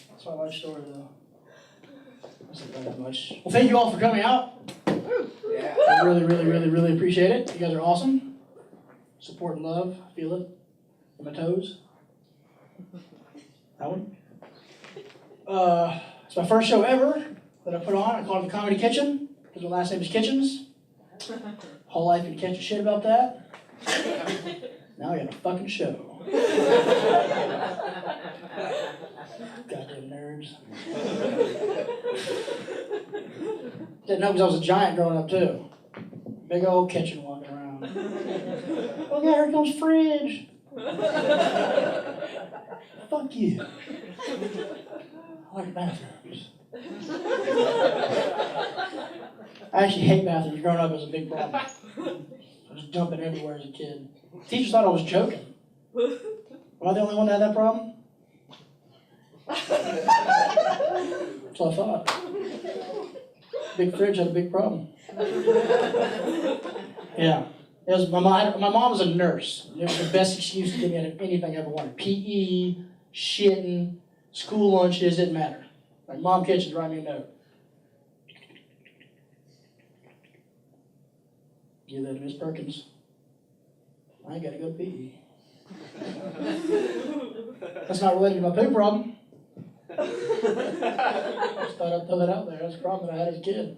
That's my life story, though. That's not that much. Well, thank you all for coming out. Yeah. I really appreciate it. You guys are awesome. Support and love. I feel it in my toes. That one. It's my first show ever that I put on. I call it the Comedy Kitchen because my last name is Kitchens. Whole life you catch a shit about that. Now I got a fucking show. Goddamn nerds. Didn't know because I was a giant growing up too. Big old kitchen walking around. Oh yeah, here comes Fridge. Fuck you. I like bathrooms. I actually hate bathrooms. Growing up was a big problem. I was jumping everywhere as a kid. Teachers thought I was joking. Am I the only one that had that problem? That's what I thought. Big Fridge had a big problem. Yeah. It was, my mom was a nurse. It was the best excuse to get me out of anything I ever wanted. PE, shitting, school lunches, didn't matter. Like, Mom Kitchen, write me a note. Give that to Miss Perkins. I ain't gotta go to PE. That's not related to my poo problem. Just thought I'd throw that out there. That's a problem that I had as a kid.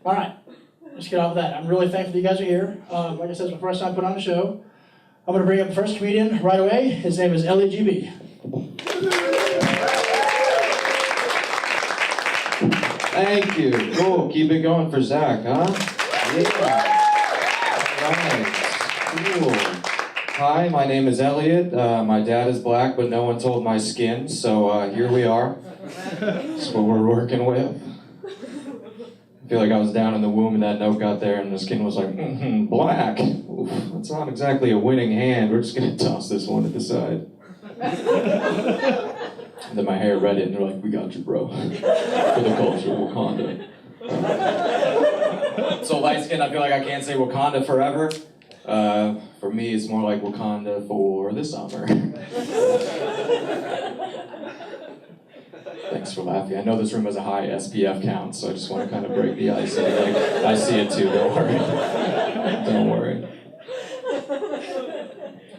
All right, let's get off of that. I'm really thankful that you guys are here. Like I said, it's my first time putting on a show. I'm going to bring up the first comedian right away. His name is Elliot GB. Thank you. Cool. Keep it going for Zach, huh? Yeah. All right. Cool. Hi, my name is Elliot. My dad is black, but no one told my skin, so here we are. That's what we're working with. I feel like I was down in the womb and that note got there and the skin was like, black. Oof, that's not exactly a winning hand. We're just gonna toss this one at the side. And then my hair read it and they're like, we got you, bro. For the culture of Wakanda. So light skin, I feel like I can't say Wakanda forever. For me, it's more like Wakanda for the summer. Thanks for laughing. I know this room has a high SPF count, so I just want to kind of break the ice. And be like, I see it too, don't worry. Don't worry.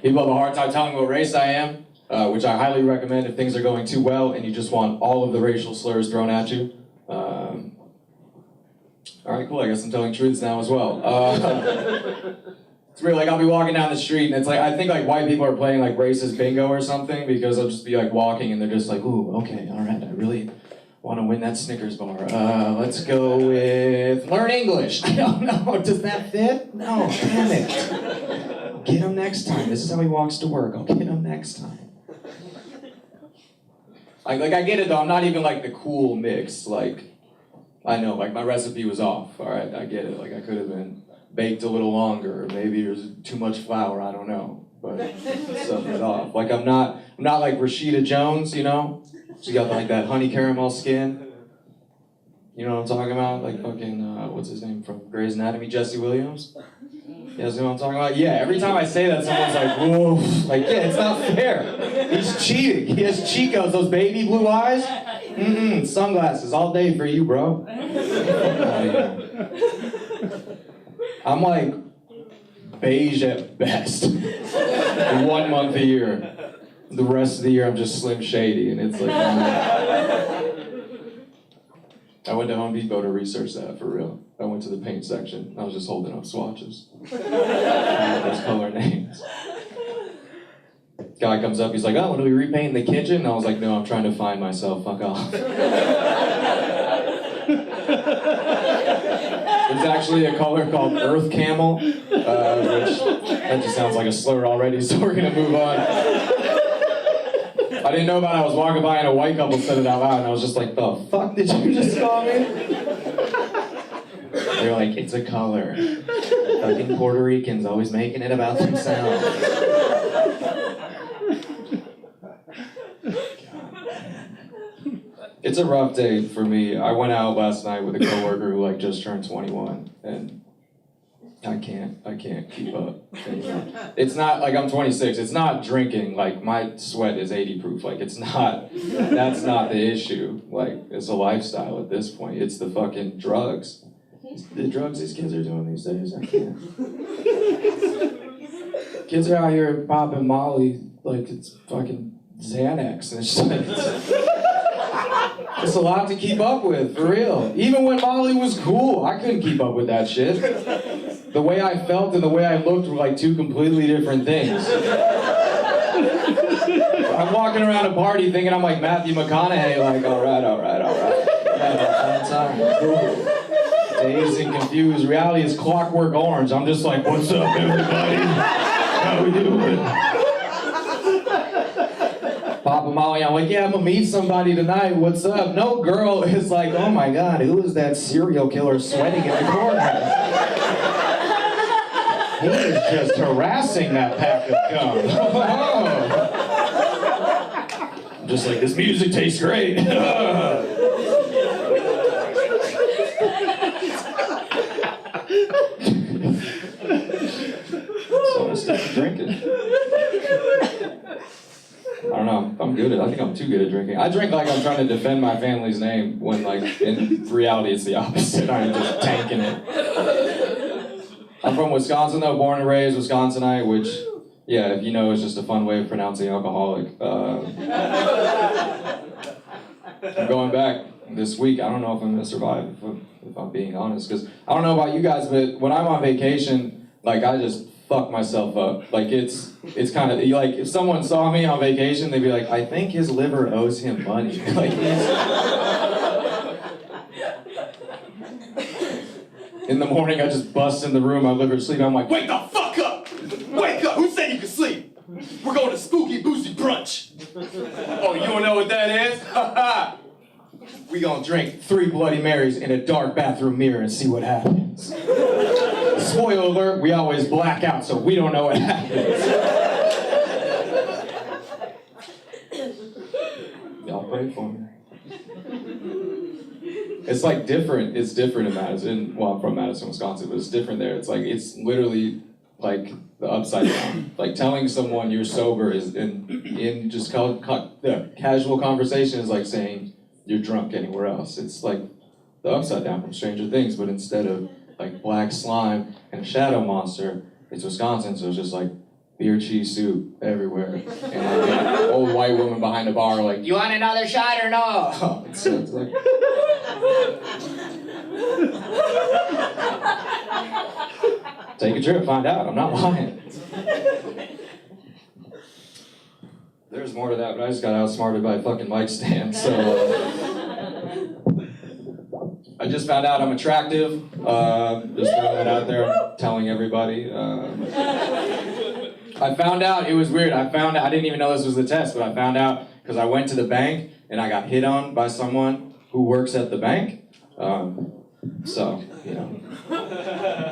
People have a hard time telling what race I am, which I highly recommend if things are going too well and you just want all of the racial slurs thrown at you. All right, cool, I guess I'm telling truths now as well. It's weird, like I'll be walking down the street and it's like, I think like white people are playing like racist bingo or something because I'll just be like walking and they're just like, ooh, okay, all right, I really want to win that Snickers bar. Let's go with learn English. I don't know, does that fit? No, damn it. Get him next time. This is how he walks to work. I'll get him next time. Like I get it though, I'm not even like the cool mix. Like, I know, like my recipe was off, all right, I get it. Like I could have been baked a little longer, or maybe there's too much flour, I don't know. But something it off. Like I'm not like Rashida Jones, you know? She got like that honey caramel skin. You know what I'm talking about? Like fucking, what's his name from Grey's Anatomy, Jesse Williams? You guys know what I'm talking about? Yeah, every time I say that, someone's like, whoa. Like, yeah, it's not fair. He's cheating. He has Chicos, those baby blue eyes. Sunglasses all day for you, bro. I'm like beige at best. 1 month a year. The rest of the year I'm just Slim Shady, and it's like, I went to Home Depot to research that for real. I went to the paint section. I was just holding up swatches. Those color names. Guy comes up, he's like, oh, when do we repaint the kitchen? And I was like, no, I'm trying to find myself, fuck off. There's actually a color called Earth Camel, which, that just sounds like a slur already, so we're gonna move on. I didn't know about it, I was walking by and a white couple said it out loud, and I was just like, the fuck did you just call me? They're like, it's a color. Fucking Puerto Ricans always making it about themselves. It's a rough day for me. I went out last night with a coworker who like just turned 21, and I can't keep up. It's not like I'm 26. It's not drinking. Like my sweat is 80 proof. Like it's not. That's not the issue. Like it's a lifestyle at this point. It's the fucking drugs. The drugs these kids are doing these days. I can't. Kids are out here popping Molly like it's fucking Xanax and shit. It's a lot to keep up with, for real. Even when Molly was cool, I couldn't keep up with that shit. The way I felt and the way I looked were like two completely different things. I'm walking around a party thinking I'm like Matthew McConaughey, like, all right. Yeah, time. Cool. Dazed and confused. Reality is Clockwork Orange. I'm just like, what's up, everybody? How we doing? Papa Molly, I'm like, yeah, I'm gonna meet somebody tonight. What's up? No girl is like, oh my God, who is that serial killer sweating in the corner? He is just harassing that pack of gum. I'm just like, this music tastes great. So I started drinking. I don't know. I'm good at. I think I'm too good at drinking. I drink like I'm trying to defend my family's name when, like, in reality, it's the opposite. I'm just tanking it. I'm from Wisconsin, though, born and raised Wisconsinite, which, yeah, if you know, is just a fun way of pronouncing alcoholic. I'm going back this week. I don't know if I'm gonna survive, if I'm being honest, because I don't know about you guys, but when I'm on vacation, like, I just fuck myself up. Like, it's kind of, like, if someone saw me on vacation, they'd be like, I think his liver owes him money. Like, in the morning, I just bust in the room, my liver's sleeping, I'm like, wake the fuck up! Wake up! Who said you could sleep? We're going to Spooky Boozy Brunch! Oh, you don't know what that is? Ha ha! We gonna drink 3 Bloody Marys in a dark bathroom mirror and see what happens. Spoiler alert, we always black out, so we don't know what happens. Y'all pray for me. It's like different. It's different in Madison. Well, I'm from Madison, Wisconsin, but it's different there. It's like, it's literally like the upside down. Like telling someone you're sober is in just casual conversation is like saying you're drunk anywhere else. It's like the upside down from Stranger Things, but instead of like black slime and a shadow monster, it's Wisconsin, so it's just like beer cheese soup everywhere. And like an old white woman behind the bar like, you want another shot or no? It's like... Take a trip, find out. I'm not lying. There's more to that, but I just got outsmarted by a fucking mic stand, so... I just found out I'm attractive. Just throwing that out there, I'm telling everybody. I found out, it was weird, I didn't even know this was the test, but I found out because I went to the bank and I got hit on by someone who works at the bank. So, you know,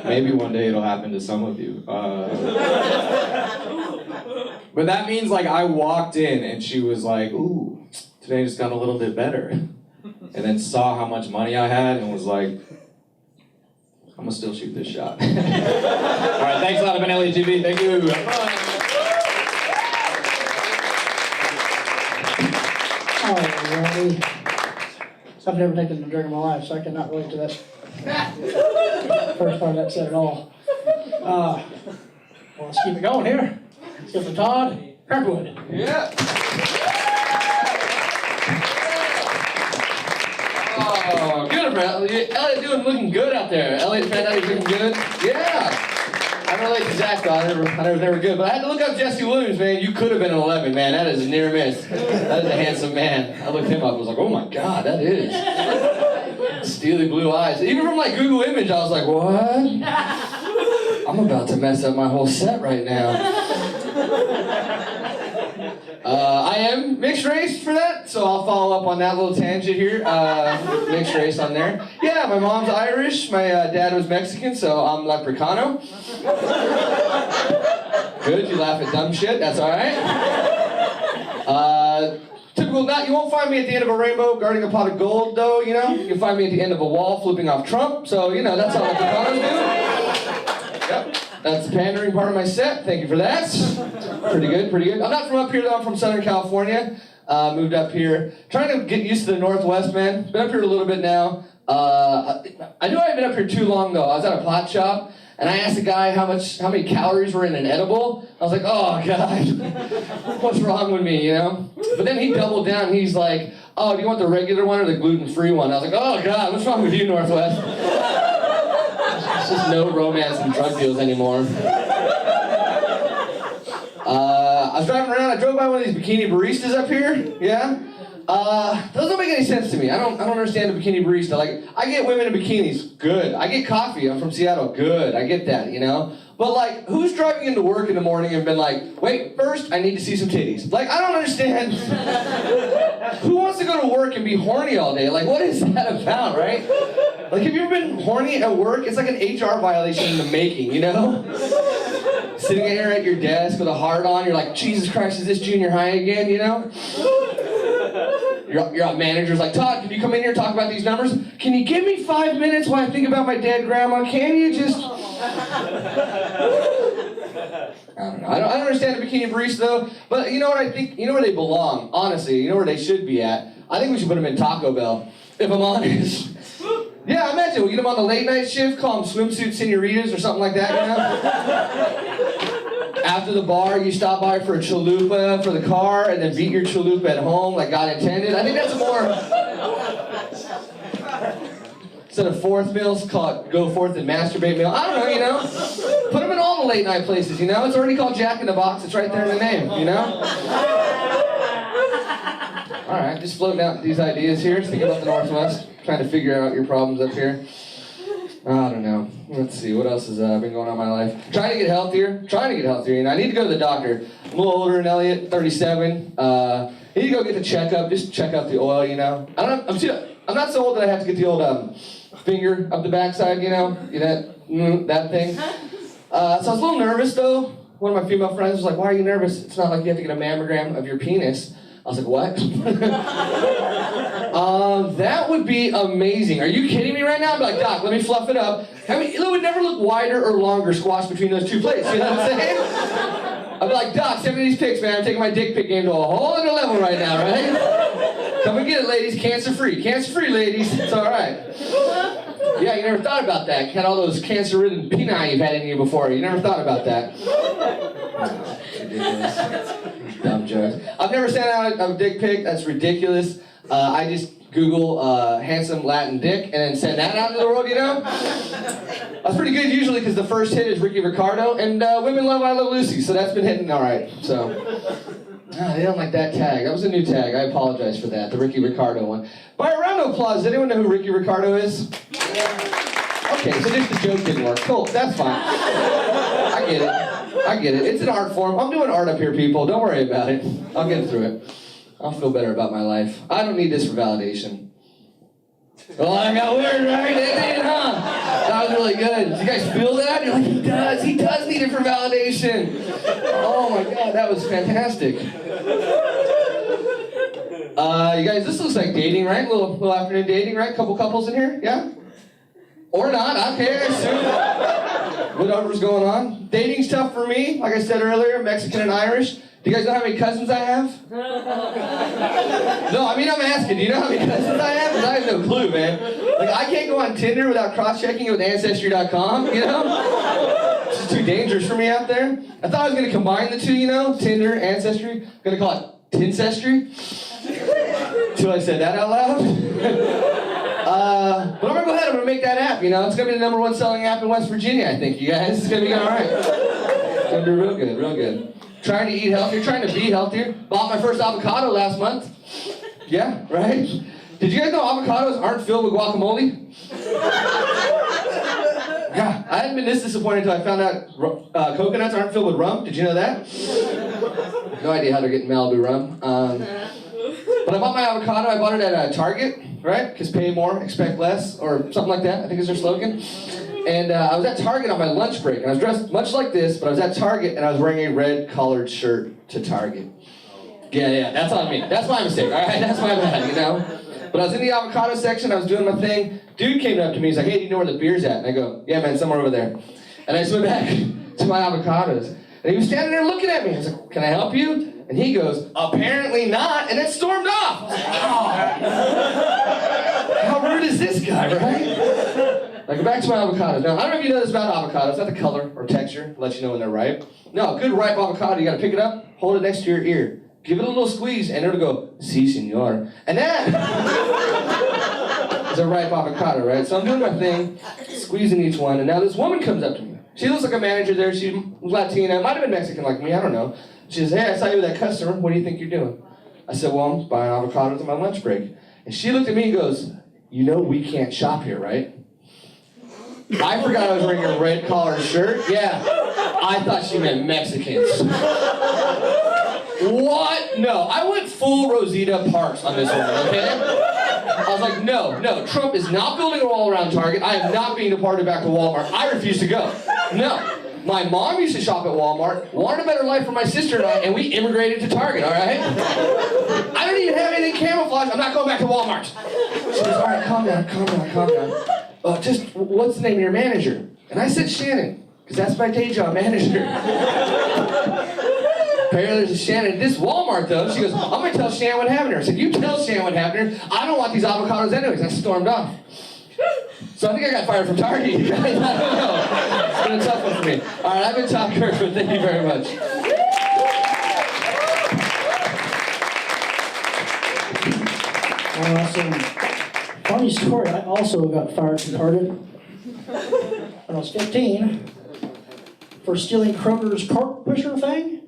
maybe one day it'll happen to some of you. But that means like I walked in and she was like, ooh, today just got a little bit better. And then saw how much money I had and was like, I'm gonna still shoot this shot. All right, thanks a lot, I've been Elliot TV, thank you. Alrighty. I've never taken a drink in my life, so I cannot relate to that first part of that set at all. Well, let's keep it going here. Let's go for Todd Kirkwood. Yeah. Oh, good, bro. Elliot looking good out there. Elliot found out he's looking good. Yeah. I don't relate to Zach, though. I was never good. But I had to look up Jesse Williams, man. You could have been an 11, man. That is a near miss. That is a handsome man. I looked him up. I was like, oh my God, that is. Steely blue eyes. Even from like Google image, I was like, what? I'm about to mess up my whole set right now. I am mixed race for that, so I'll follow up on that little tangent here. Mixed race on there. Yeah, my mom's Irish, my dad was Mexican, so I'm Leprechauno. Good, you laugh at dumb shit, that's alright. Typical nut, you won't find me at the end of a rainbow guarding a pot of gold, though, you know? You'll find me at the end of a wall flipping off Trump, so, you know, that's how Leprechaunos do. That's the pandering part of my set. Thank you for that. Pretty good, pretty good. I'm not from up here though, I'm from Southern California. Moved up here. Trying to get used to the Northwest, man. Been up here a little bit now. I knew I had been up here too long though. I was at a pot shop and I asked the guy how many calories were in an edible. I was like, oh God, what's wrong with me, you know? But then he doubled down. He's like, oh, do you want the regular one or the gluten-free one? I was like, oh God, what's wrong with you, Northwest? It's just no romance and drug deals anymore. I was driving around, I drove by one of these bikini baristas up here, yeah? Those don't make any sense to me. I don't understand the bikini barista. Like, I get women in bikinis, good. I get coffee, I'm from Seattle, good. I get that, you know? But like, who's driving into work in the morning and been like, wait, first I need to see some titties? Like, I don't understand. Who wants to go to work and be horny all day? Like, what is that about, right? Like, have you ever been horny at work? It's like an HR violation in the making, you know? Sitting here at your desk with a heart on, you're like, Jesus Christ, is this junior high again, you know? Your manager's like, Todd, can you come in here and talk about these numbers? Can you give me 5 minutes while I think about my dead grandma? Can you just... I don't know. I don't understand the bikini barista though, but you know what I think? You know where they belong, honestly. You know where they should be at? I think we should put them in Taco Bell, if I'm honest. Yeah, imagine we get them on the late night shift, call them swimsuit senoritas or something like that, you know? After the bar, you stop by for a chalupa for the car and then beat your chalupa at home like God intended. I think that's more... Instead of fourth meals, call it go forth and masturbate meal. I don't know, you know? Put them in all the late night places, you know? It's already called Jack in the Box. It's right there in the name, you know? All right, just floating out these ideas here. Think about the Northwest. Trying to figure out your problems up here. I don't know. Let's see, what else has been going on in my life? Trying to get healthier. You know, I need to go to the doctor. I'm a little older than Elliot, 37. I need to go get the checkup, just check out the oil, you know? I'm not so old that I have to get the old finger up the backside, you know? That thing. So I was a little nervous though. One of my female friends was like, why are you nervous? It's not like you have to get a mammogram of your penis. I was like, what? That would be amazing. Are you kidding me right now? I'd be like, Doc, let me fluff it up. I mean, it would never look wider or longer squashed between those two plates, you know what I'm saying? I'd be like, Doc, send me these pics, man. I'm taking my dick pic game to a whole other level right now, right? Come and get it, ladies. Cancer-free. Cancer-free, ladies. It's all right. Yeah, you never thought about that. You had all those cancer-ridden peni you've had in you before. You never thought about that. Ridiculous. Dumb jokes. I've never sent out a dick pic. That's ridiculous. I just Google handsome Latin dick and then send that out to the world, you know? That's pretty good usually because the first hit is Ricky Ricardo and women love I Love Lucy, so that's been hitting all right. So, they don't like that tag. That was a new tag. I apologize for that, the Ricky Ricardo one. By a round of applause, does anyone know who Ricky Ricardo is? Okay, so just the joke didn't work. Cool, that's fine. I get it. It's an art form. I'm doing art up here, people. Don't worry about it. I'll get through it. I'll feel better about my life. I don't need this for validation. Well, I got weird, right? It did, huh? That was really good. Did you guys feel that? You're like, he does need it for validation. Oh my God, that was fantastic. You guys, this looks like dating, right? Little afternoon dating, right? Couple couples in here, yeah? Or not, I don't care. Whatever's going on. Dating's tough for me, like I said earlier, Mexican and Irish. Do you guys know how many cousins I have? No, I mean, I'm asking, do you know how many cousins I have? Because I have no clue, man. Like, I can't go on Tinder without cross-checking it with Ancestry.com, you know? It's just too dangerous for me out there. I thought I was going to combine the two, you know? Tinder, Ancestry. I'm going to call it Tincestry. Until I said that out loud. But I'm going to go ahead, I'm going to make that app, you know? It's going to be the #1 selling app in West Virginia, I think, you guys. It's going to be all right. It's going to be real good, real good. Trying to eat healthier, trying to be healthier. Bought my first avocado last month. Yeah, right? Did you guys know avocados aren't filled with guacamole? Yeah, I hadn't been this disappointed until I found out coconuts aren't filled with rum. Did you know that? No idea how they're getting Malibu rum. But I bought my avocado, I bought it at Target, right? Because pay more, expect less, or something like that, I think is their slogan. And I was at Target on my lunch break, and I was dressed much like this, but I was at Target, and I was wearing a red collared shirt to Target. Yeah, that's on me. That's my mistake, all right? That's my bad, you know? But I was in the avocado section, I was doing my thing. Dude came up to me, he's like, hey, do you know where the beer's at? And I go, yeah, man, somewhere over there. And I just went back, to my avocados. And he was standing there looking at me. I was like, can I help you? And he goes, apparently not, and then stormed off. I was like, oh. How rude is this guy, right? Like, back to my avocados. Now, I don't know if you know this about avocados, not the color or texture, let you know when they're ripe. No, a good ripe avocado, you gotta pick it up, hold it next to your ear, give it a little squeeze, and it'll go, si, senor. And that is a ripe avocado, right? So I'm doing my thing, squeezing each one, and now this woman comes up to me. She looks like a manager there, she was Latina, might have been Mexican like me, I don't know. She says, hey, I saw you with that customer, what do you think you're doing? I said, well, I'm buying avocados on my lunch break. And she looked at me and goes, you know we can't shop here, right? I forgot I was wearing a red collared shirt. Yeah, I thought she meant Mexicans. What? No, I went full Rosita Parks on this one, okay? I was like, no, Trump is not building a wall around Target. I am not being deported back to Walmart. I refuse to go. No. My mom used to shop at Walmart, wanted a better life for my sister and I, and we immigrated to Target, all right? I don't even have anything camouflaged. I'm not going back to Walmart. She goes, all right, calm down. Just, what's the name of your manager? And I said Shannon, because that's my day job, manager. Apparently there's a Shannon at this Walmart, though. She goes, I'm going to tell Shannon what happened to her. I said, you tell Shannon what happened to her. I don't want these avocados anyways. I stormed off. So I think I got fired from Target, you guys. I don't know. It's been a tough one for me. All right, I've been Tom Kirkwood. Thank you very much. Awesome. Funny story, I also got fired from Target when I was 15 for stealing Kroger's cart pusher thing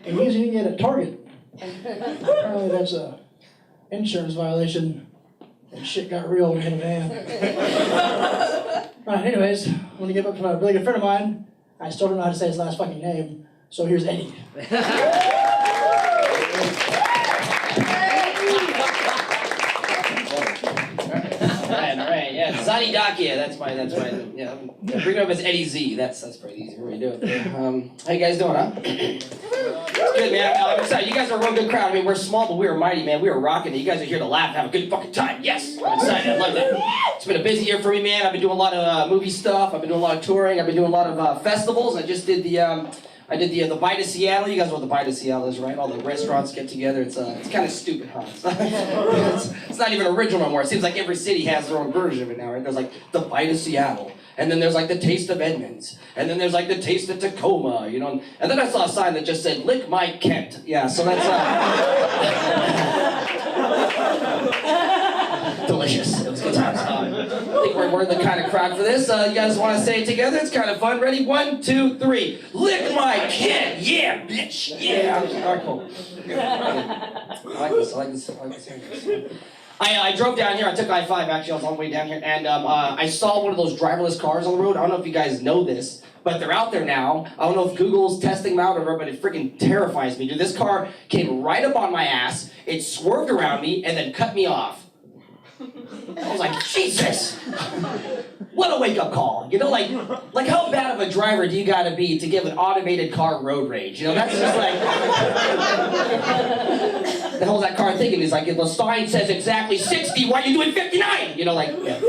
and using it at Target. Apparently that's a insurance violation. And shit got real when we hit a van. Right, anyways, I'm gonna give up to a really good friend of mine. I still don't know how to say his last fucking name, so here's Eddie. All right, yeah, Zani Dakia, that's my, yeah, bring it up as Eddie Z, that's pretty easy for me to do it. How you guys doing, huh? Good, man, I'm excited, you guys are a real good crowd. I mean, we're small, but we are mighty, man, we are rocking it. You guys are here to laugh and have a good fucking time, yes, I'm excited, I love that. It's been a busy year for me, man. I've been doing a lot of movie stuff, I've been doing a lot of touring, I've been doing a lot of festivals. I just did the Bite of Seattle. You guys know what the Bite of Seattle is, right? All the restaurants get together. It's kind of stupid, huh? It's not even original anymore. It seems like every city has their own version of it now, right? There's like the Bite of Seattle, and then there's like the Taste of Edmonds, and then there's like the Taste of Tacoma, you know? And then I saw a sign that just said, Lick My Kent. Yeah, so that's, delicious. It was good times. I think we're the kind of crowd for this. You guys want to say it together? It's kind of fun. Ready? 1, 2, 3. Lick my kid. Yeah, bitch. Yeah. All right, cool. I like this. I drove down here. I took I-5, actually. I was on the way down here. And I saw one of those driverless cars on the road. I don't know if you guys know this, but they're out there now. I don't know if Google's testing them out or whatever, but it freaking terrifies me. Dude, this car came right up on my ass. It swerved around me and then cut me off. I was like, Jesus! What a wake-up call. You know, like how bad of a driver do you gotta be to give an automated car road rage? You know, that's just like... The hell's that car thinking? He's like, if the sign says exactly 60, why are you doing 59? You know, like, yeah.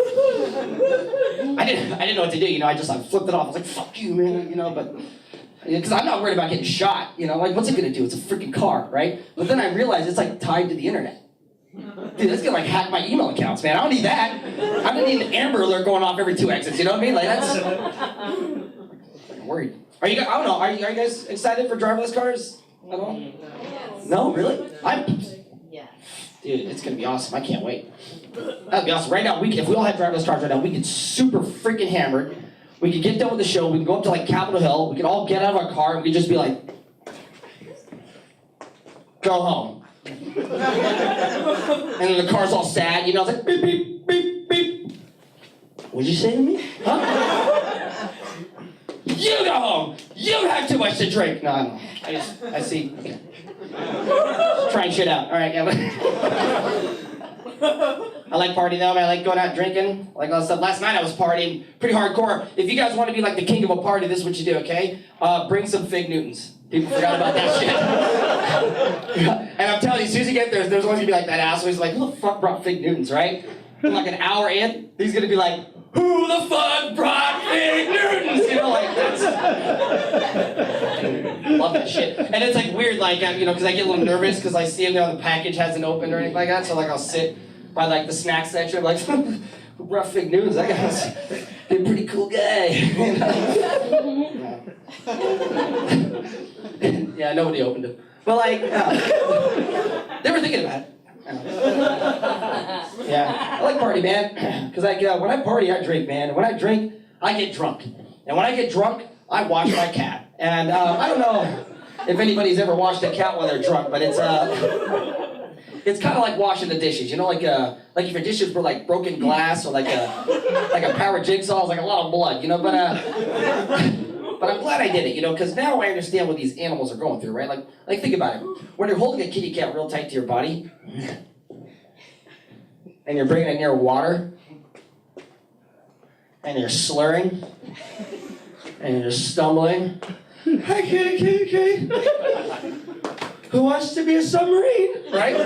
I didn't know what to do, you know, I flipped it off. I was like, fuck you, man, you know, but... Because I'm not worried about getting shot, you know, like, what's it gonna do? It's a freaking car, right? But then I realized it's, like, tied to the internet. Dude, that's gonna like hack my email accounts, man. I don't need that. I don't need an Amber Alert going off every 2 exits. You know what I mean? Like that's. I'm worried. Are you guys? I don't know. Are you guys excited for driverless cars at all? No, really? Yeah. Dude, it's gonna be awesome. I can't wait. That'd be awesome. Right now, if we all had driverless cars right now, we could super freaking hammered. We could get done with the show. We could go up to like Capitol Hill. We could all get out of our car and we could just be like, go home. And then the car's all sad, you know, it's like beep, beep, beep, beep. What'd you say to me? Huh? You go home! You have too much to drink! No, I don't know. I see. Okay. Just trying shit out. Alright, yeah. I like partying though, man. I like going out drinking, like all that stuff. Last night I was partying pretty hardcore. If you guys want to be like the king of a party, this is what you do, okay? Bring some Fig Newtons. People forgot about that shit. And I'm telling you, as soon as you get there, there's always gonna be like that asshole who's like, who the fuck brought Fig Newtons, right? And like an hour in, he's gonna be like, who the fuck brought fig Newtons? You know, like that's. Love that shit. And it's like weird, like you know, because I get a little nervous because I see them there, the package hasn't opened or anything like that. So like I'll sit by like the snack section, like who brought fig Newtons? That guy's a pretty cool guy. You know? Yeah, nobody opened it. But like, they were thinking about it. Yeah, I like party, man. Because when I party, I drink, man. And when I drink, I get drunk. And when I get drunk, I wash my cat. And I don't know if anybody's ever washed a cat while they're drunk, but it's kind of like washing the dishes. You know, like if your dishes were like broken glass or like a power jigsaw, it's like a lot of blood. You know, but I'm glad I did it. You know, because now I understand what these animals are going through, right? Like think about it. When you're holding a kitty cat real tight to your body, and you're bringing it near water, and you're slurring, and you're stumbling. Hi, kitty. Who wants to be a submarine? Right?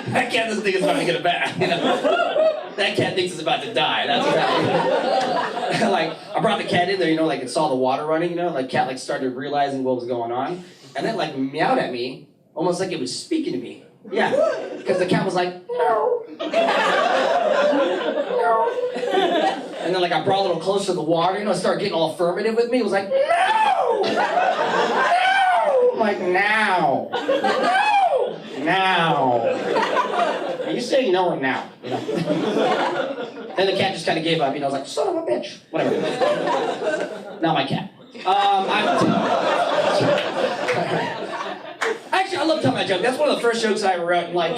That cat doesn't think it's about to get a bath. You know? That cat thinks it's about to die. That's right. Like, I brought the cat in there, you know, like it saw the water running, you know, like cat like started realizing what was going on, and then like meowed at me, almost like it was speaking to me. Yeah, because the cat was like, no. And then like I brought a little closer to the water, you know, started getting all affirmative with me. It was like, no! No! I'm like, now. No! Now. Are you saying no or now? You know? Then the cat just kind of gave up, you know, I was like, son of a bitch. Whatever. Not my cat. Actually, I love telling that joke. That's one of the first jokes I ever wrote. And like,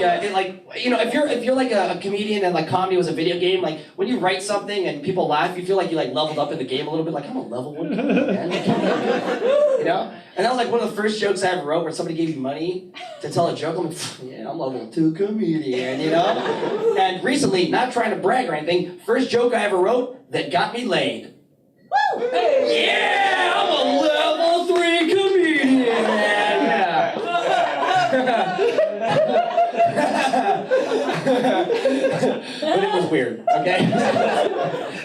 you know, if you're like a comedian and like comedy was a video game, like when you write something and people laugh, you feel like you like leveled up in the game a little bit. Like I'm a level 1 comedian, you know. And that was like one of the first jokes I ever wrote, where somebody gave me money to tell a joke. I'm like, yeah, I'm level 2 comedian, you know. And recently, not trying to brag or anything, first joke I ever wrote that got me laid. Woo! Hey. Yeah, I'm a level 3 comedian. Yeah. But it was weird, okay?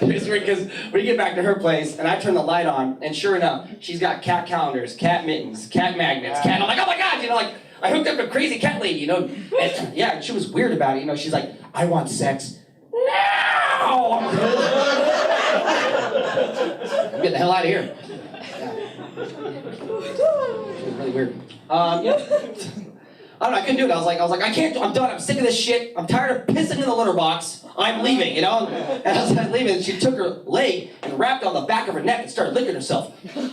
It was weird because we get back to her place and I turn the light on, and sure enough, she's got cat calendars, cat mittens, cat magnets, cat. I'm like, oh my god, you know, like I hooked up a crazy cat lady, you know. And, yeah, she was weird about it, you know. She's like, I want sex now. Get the hell out of here. Yeah. It was really weird. Yeah. I don't know, I couldn't do it. I was like, I can't, I'm done, I'm sick of this shit. I'm tired of pissing in the litter box. I'm leaving, you know? And as I was leaving, she took her leg and wrapped it on the back of her neck and started licking herself. I was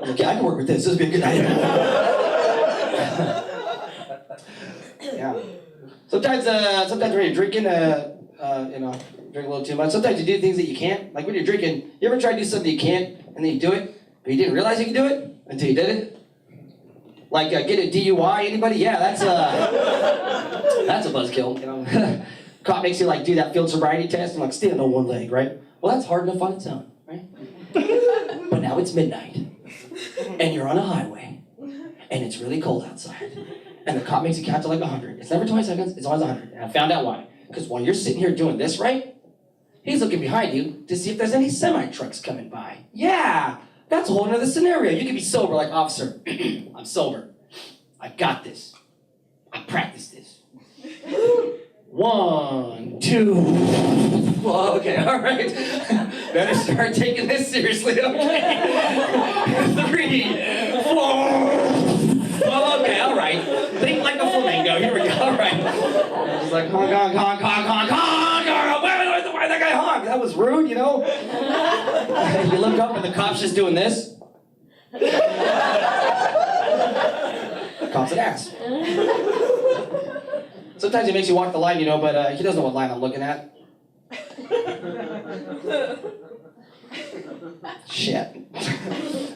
like, yeah, I can work with this. This would be a good night. Yeah. Sometimes when you're drinking, you know, drink a little too much. Sometimes you do things that you can't. Like when you're drinking, you ever try to do something you can't, and then you do it, but you didn't realize you could do it until you did it? Like get a DUI, anybody? Yeah, that's a buzzkill. You know, cop makes you like do that field sobriety test and like stand on one leg, right? Well, that's hard enough on its own, right? But now it's midnight, and you're on a highway, and it's really cold outside, and the cop makes you count to like 100. It's never 20 seconds. It's always 100. And I found out why. Because while you're sitting here doing this, right? He's looking behind you to see if there's any semi-trucks coming by. Yeah. That's a whole nother scenario. You can be sober like, officer, I'm sober. I got this. I practiced this. 1, 2. Well, okay, all right. Better start taking this seriously, okay? 3, 4. Well, okay, all right. Think like a flamingo. Here we go, all right. It's like, honk, honk, honk, honk, honk, honk. Why that guy honk? That was rude, you know? You look up and the cop's just doing this. Cop's an ass. Sometimes he makes you walk the line, you know, but he doesn't know what line I'm looking at. Shit.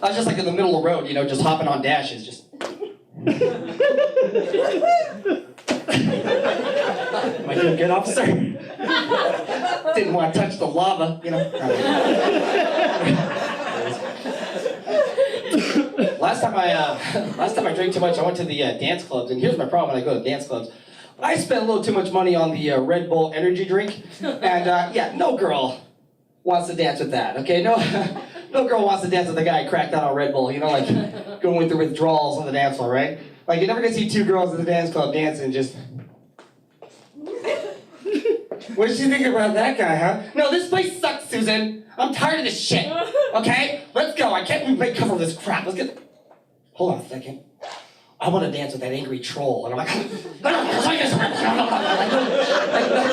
I was just like in the middle of the road, you know, just hopping on dashes, just. Am I doing good, officer? Didn't want to touch the lava, you know. Last time I drank too much, I went to the dance clubs, and here's my problem when I go to dance clubs. I spent a little too much money on the Red Bull energy drink, and yeah, no girl wants to dance with that, okay? No, no girl wants to dance with a guy cracked out on Red Bull, you know, like going through withdrawals on the dance floor, right? Like you're never gonna see two girls at the dance club dancing just. What did you think about that guy, huh? No, this place sucks, Susan. I'm tired of this shit. Okay? Let's go. I can't make cover of this crap. Let's get. Hold on a second. I want to dance with that angry troll. And I'm like, no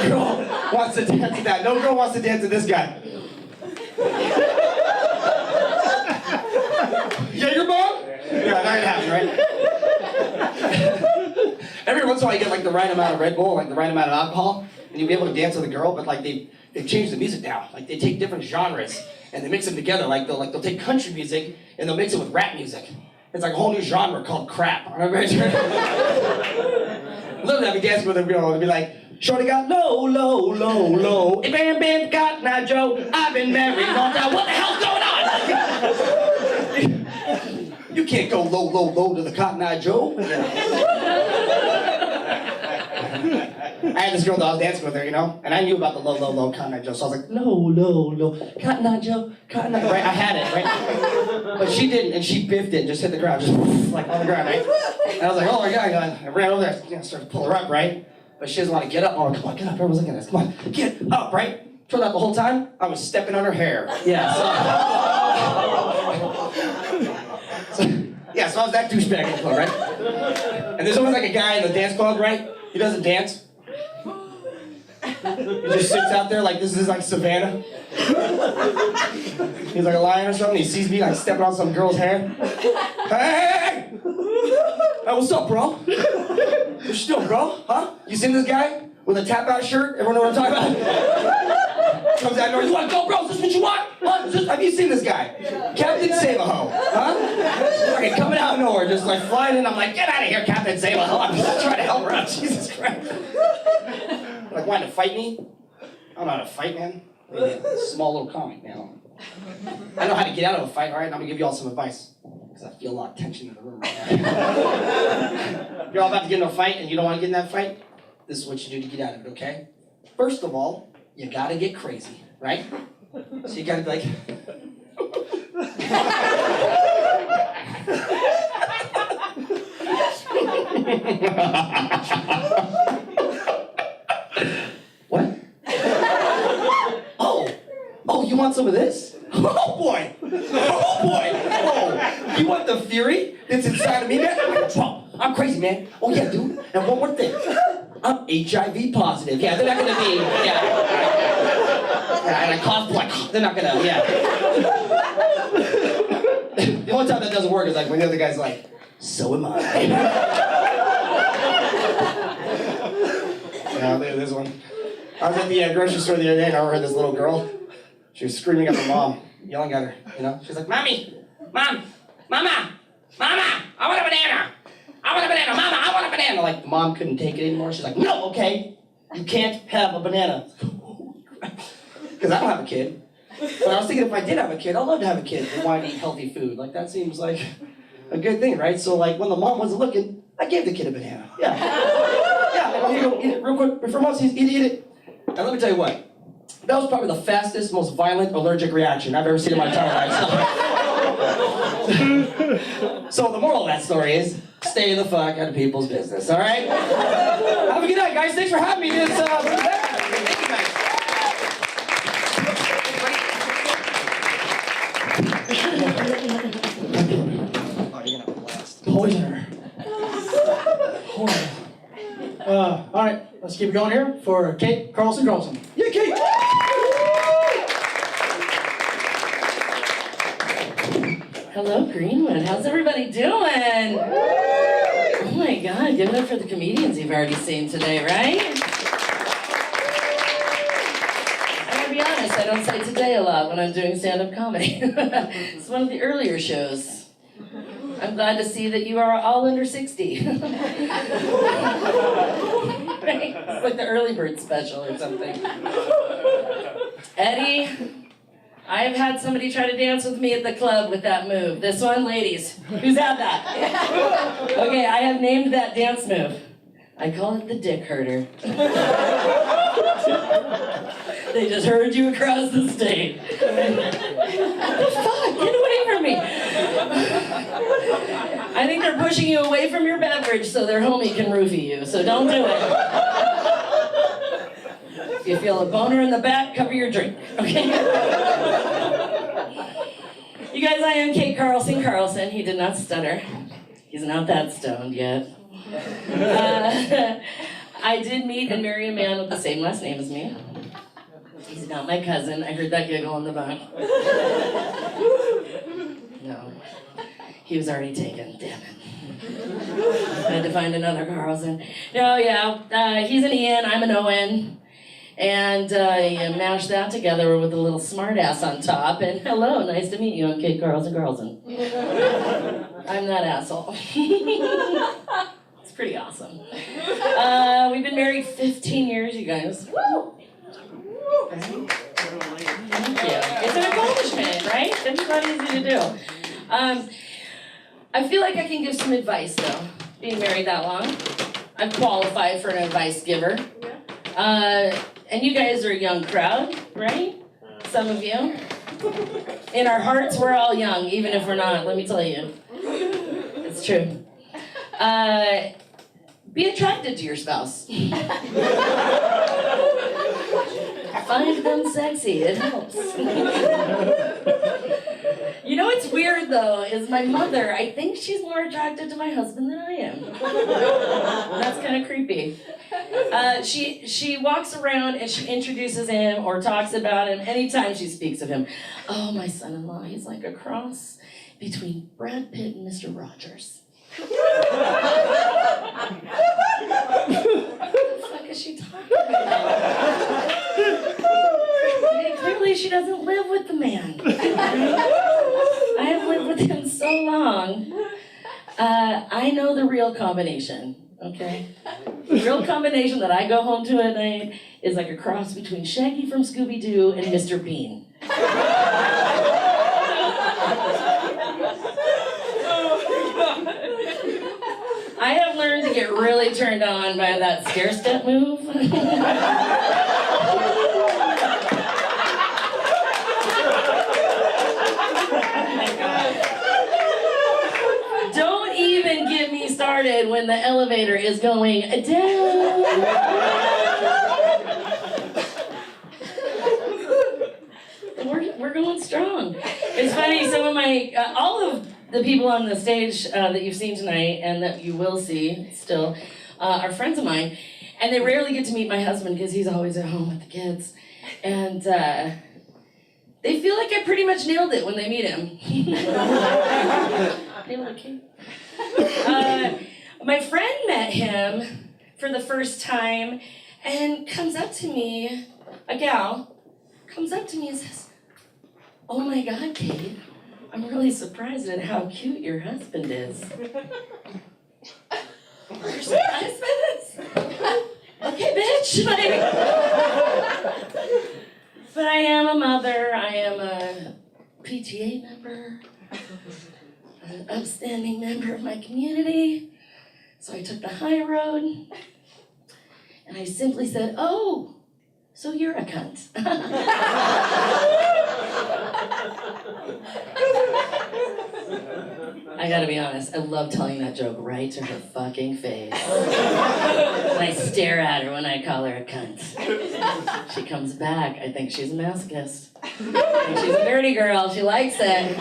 girl wants to dance with that. No girl wants to dance with this guy. Jaeger bomb? Yeah, that happened, right? Every once in a while you get like the right amount of Red Bull, like the right amount of alcohol, and you'll be able to dance with a girl, but like they've changed the music now. Like they take different genres and they mix them together. Like they'll take country music and they'll mix it with rap music. It's like a whole new genre called crap. Literally I'd be dancing with a girl and be like, shorty got low, low, low, low. Hey, bam, bam, Cotton Eye Joe. I've been married long time. What the hell's going on? You can't go low, low, low to the Cotton Eye Joe. I had this girl that I was dancing with her, you know, and I knew about the low, low, low Cotton Eye Joe, so I was like, low, low, low, Cotton Eye Joe, Cotton Eye, right? I had it, right? But she didn't, and she biffed it and just hit the ground, just like on the ground, right? And I was like, oh my God, I ran over there, you know, started to pull her up, right? But she doesn't want to get up. Oh, come on, get up, everyone's looking at us, come on, get up, right? Turned out the whole time, I was stepping on her hair. Yeah, so I was that douchebag in the club, right? And there's always like a guy in the dance club, right? He doesn't dance. He just sits out there like this is like Savannah. He's like a lion or something. He sees me like stepping on some girl's hair. Hey, what's up, bro? What you doing, bro? Huh? You seen this guy with a tap-out shirt? Everyone know what I'm talking about? Comes out door. You want to go, bro? Is this what you want? Huh? Have you seen this guy? Captain Save-A-Ho. Huh? Okay, coming out of nowhere, just like flying in. I'm like, get out of here, Captain Save-A-Ho. I'm just trying to help her out. Jesus Christ. Like, wanting to fight me? I don't know how to fight, man. I'm a small little comic now. I know how to get out of a fight, all right? And I'm gonna give you all some advice. Because I feel a lot of tension in the room right now. You're all about to get in a fight and you don't want to get in that fight? This is what you do to get out of it, okay? First of all, you gotta get crazy, right? So you gotta be like... What? Oh, you want some of this? Oh boy! Oh boy! Oh, you want the fury that's inside of me, man? I'm crazy, man. Oh yeah, dude. And one more thing. I'm HIV positive. Yeah, they're not gonna be. Yeah. And I cough like they're not gonna. Yeah. The only time that doesn't work is like when the other guy's like, so am I. Yeah, look at this one. I was at the grocery store the other day and I overheard this little girl. She was screaming at her mom, yelling at her, you know? She's like, Mommy! Mom! Mama! Mama! I want a banana! I want a banana! Mama, I want a banana! Like, the mom couldn't take it anymore. She's like, no, okay. You can't have a banana. Because I don't have a kid. But I was thinking if I did have a kid, I'd love to have a kid and want to eat healthy food. Like, that seems like a good thing, right? So, like, when the mom wasn't looking, I gave the kid a banana. Yeah. Yeah, here you go, eat it real quick. Before mom sees, eat it. And let me tell you what. That was probably the fastest, most violent allergic reaction I've ever seen in my entire life. So the moral of that story is, stay the fuck out of people's business, all right? Have a good night, guys. Thanks for having me. Thank you, guys. Oh, you're gonna blast. Poisoner. Horrible. All right, let's keep it going here for Kate Carlson. Yeah, Kate! Hello, Greenwood. How's everybody doing? Oh my God, give it up for the comedians you've already seen today, right? I'm gonna be honest, I don't say today a lot when I'm doing stand-up comedy. It's one of the earlier shows. I'm glad to see that you are all under 60. Right? It's like the early bird special or something. Eddie, I have had somebody try to dance with me at the club with that move. This one, ladies, who's had that? Okay, I have named that dance move. I call it the dick herder. They just herd you across the state. Fuck, get away from me. I think they're pushing you away from your beverage so their homie can roofie you, so don't do it. If you feel a boner in the back, cover your drink, okay? You guys, I am Kate Carlson. He did not stutter. He's not that stoned yet. I did meet and marry a man with the same last name as me. He's not my cousin. I heard that giggle in the back. No. He was already taken, damn it. I had to find another Carlson. No, yeah, he's an Ian, I'm an Owen. And you mash that together with a little smart ass on top, and hello, nice to meet you, I'm Kate Carlson. I'm that asshole. It's pretty awesome. We've been married 15 years, you guys. Woo! Thank you. It's an accomplishment, right? That's not easy to do. I feel like I can give some advice, though, being married that long. I'm qualified for an advice giver. And you guys are a young crowd, right? Some of you. In our hearts, we're all young, even if we're not, let me tell you. It's true. Be attracted to your spouse. Find them sexy, it helps. You know what's weird though, is my mother, I think she's more attracted to my husband than I am. That's kind of creepy. She walks around and she introduces him or talks about him anytime she speaks of him. Oh, my son-in-law, he's like a cross between Brad Pitt and Mr. Rogers. What the fuck is she talking about? Clearly she doesn't live with the man. I have lived with him so long. I know the real combination, okay? The real combination that I go home to at night is like a cross between Shaggy from Scooby-Doo and Mr. Bean. I have learned to get really turned on by that stair step move. Don't even get me started when the elevator is going down. We're going strong. It's funny, some of my, all of the people on the stage that you've seen tonight and that you will see still are friends of mine. And they rarely get to meet my husband because he's always at home with the kids. And they feel like I pretty much nailed it when they meet him. Nailed it, Kate. My friend met him for the first time and comes up to me, a gal, comes up to me and says, "Oh my God, Kate, I'm really surprised at how cute your husband is." Your husband? Okay, bitch. But I am a mother, I am a PTA member, an upstanding member of my community. So I took the high road, and I simply said, "Oh, so you're a cunt." I gotta be honest, I love telling that joke right to her fucking face. And I stare at her when I call her a cunt. She comes back, I think she's a masochist. And she's a dirty girl, she likes it.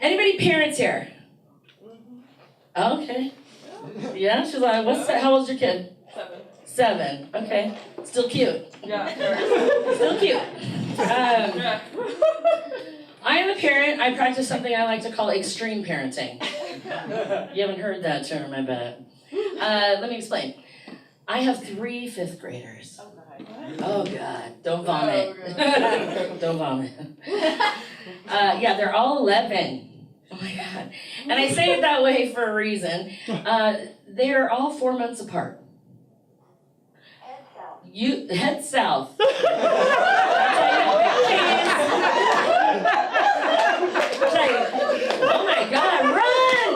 Anybody parents here? Okay. Yeah, she's like, how old's your kid? 7, okay. Still cute. Yeah. Still cute. I am a parent. I practice something I like to call extreme parenting. You haven't heard that term, I bet. Let me explain. I have 3 5th graders. Oh God, don't vomit. Don't vomit. Yeah, they're all 11. Oh my God. And I say it that way for a reason. They're all 4 months apart. Head south. That's how you know oh my God, run!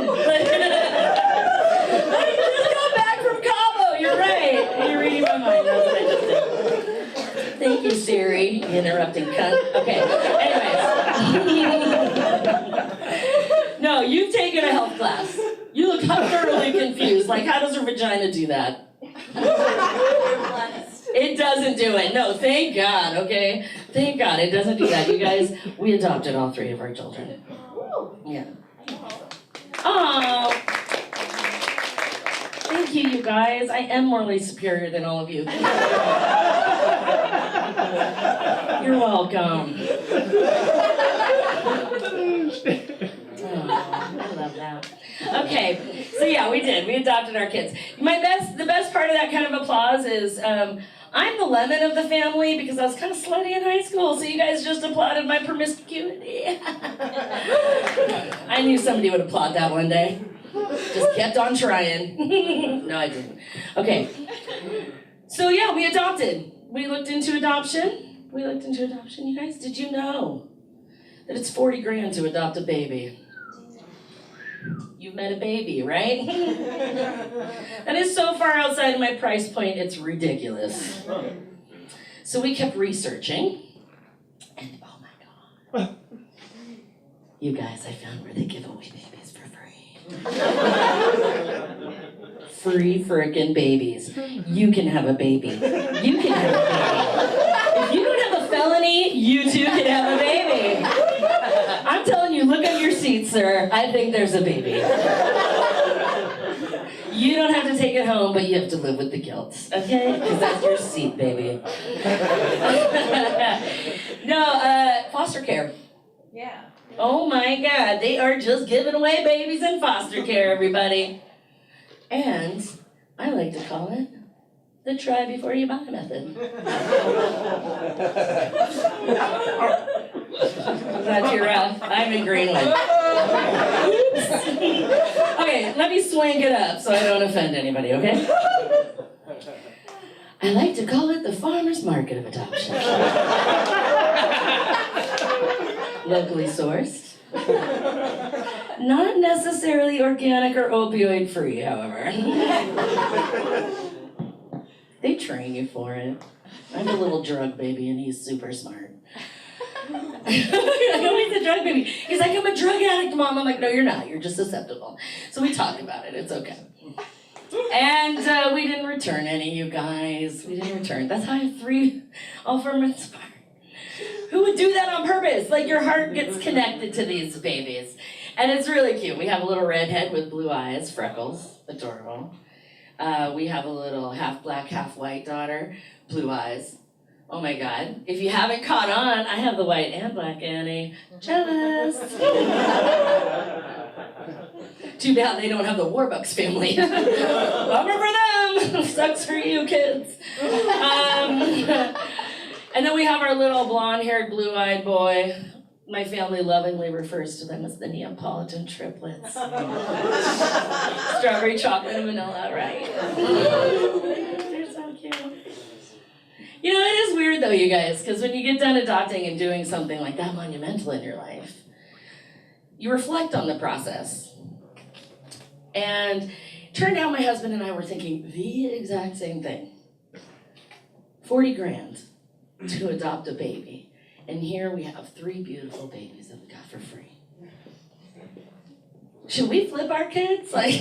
Just go back cunt. Okay, anyways. No, you've taken a health class. You look thoroughly confused. Like, how does her vagina do that? It doesn't do it. No, thank God, okay? Thank God it doesn't do that. You guys, we adopted all 3 of our children. Yeah. Oh. Thank you, you guys. I am morally superior than all of you. You're welcome. Oh, I love that. Okay, so yeah, we did. We adopted our kids. The best part of that kind of applause is I'm the lemon of the family because I was kind of slutty in high school, so you guys just applauded my promiscuity. I knew somebody would applaud that one day. Just kept on trying. No, I didn't. Okay. So yeah, we adopted. We looked into adoption. You guys. Did you know that it's 40 grand to adopt a baby? You've met a baby, right? That is so far outside of my price point, it's ridiculous. So we kept researching, and oh my God. You guys, I found where they give away babies for free. Free frickin' babies. You can have a baby. You can have a baby. If you don't have a felony, you too can have a baby. I'm telling you, look at your seat, sir. I think there's a baby. You don't have to take it home, but you have to live with the guilt, okay? Because that's your seat, baby. No, foster care. Yeah. Oh my God, they are just giving away babies in foster care, everybody. And I like to call it the try before you buy method. Is that too rough? I'm in Greenwood. Oops. Okay, let me swing it up so I don't offend anybody, okay? I like to call it the farmer's market of adoption. Locally sourced. Not necessarily organic or opioid free, however. They train you for it. I'm a little drug baby and he's super smart. I'm like, oh, he's a drug baby. He's like, I'm a drug addict, Mom. I'm like, no, you're not. You're just susceptible. So we talk about it. It's okay. And we didn't return any, you guys. We didn't return. That's how I have 3, all from Inspired. Who would do that on purpose? Like, your heart gets connected to these babies. And it's really cute. We have a little redhead with blue eyes, freckles, adorable. We have a little half black, half white daughter, blue eyes. Oh my God. If you haven't caught on, I have the white and black Annie. Jealous. Too bad they don't have the Warbucks family. Bummer for them. Sucks for you, kids. And then we have our little blonde-haired, blue-eyed boy. My family lovingly refers to them as the Neapolitan triplets. Strawberry, chocolate, and vanilla, right? They're so cute. You know, it is weird though, you guys, because when you get done adopting and doing something like that monumental in your life, you reflect on the process. And turned out my husband and I were thinking the exact same thing. 40 grand to adopt a baby. And here we have 3 beautiful babies that we got for free. Should we flip our kids? Like,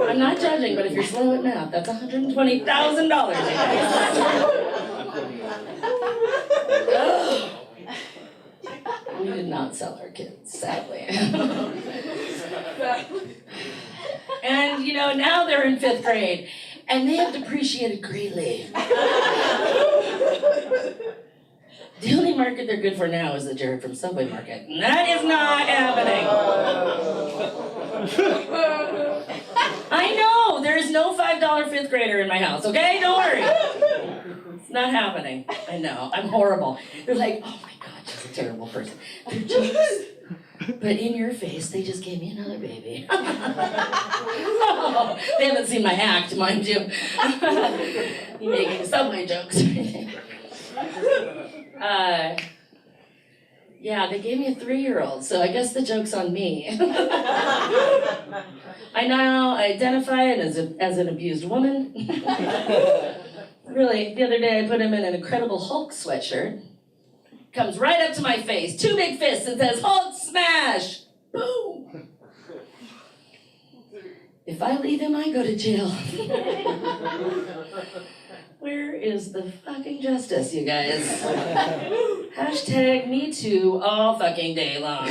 I'm not judging, but if you're slow at math, that's $120,000. We did not sell our kids, sadly. And, you know, now they're in 5th grade, and they have depreciated greatly. The only market they're good for now is the Jared from Subway market. And that is not happening. I know, there is no $5 5th grader in my house, okay? Don't worry. It's not happening. I know, I'm horrible. They're like, oh my God, she's a terrible person. They're jokes. But in your face, they just gave me another baby. Oh, they haven't seen my act, mind you. You making Subway jokes or anything. Yeah, they gave me a 3-year-old, so I guess the joke's on me. I now identify it as an abused woman. Really, the other day I put him in an Incredible Hulk sweatshirt. Comes right up to my face, 2 big fists, and says, Hulk smash! Boom! If I leave him, I go to jail. Where is the fucking justice, you guys? Hashtag me too all fucking day long.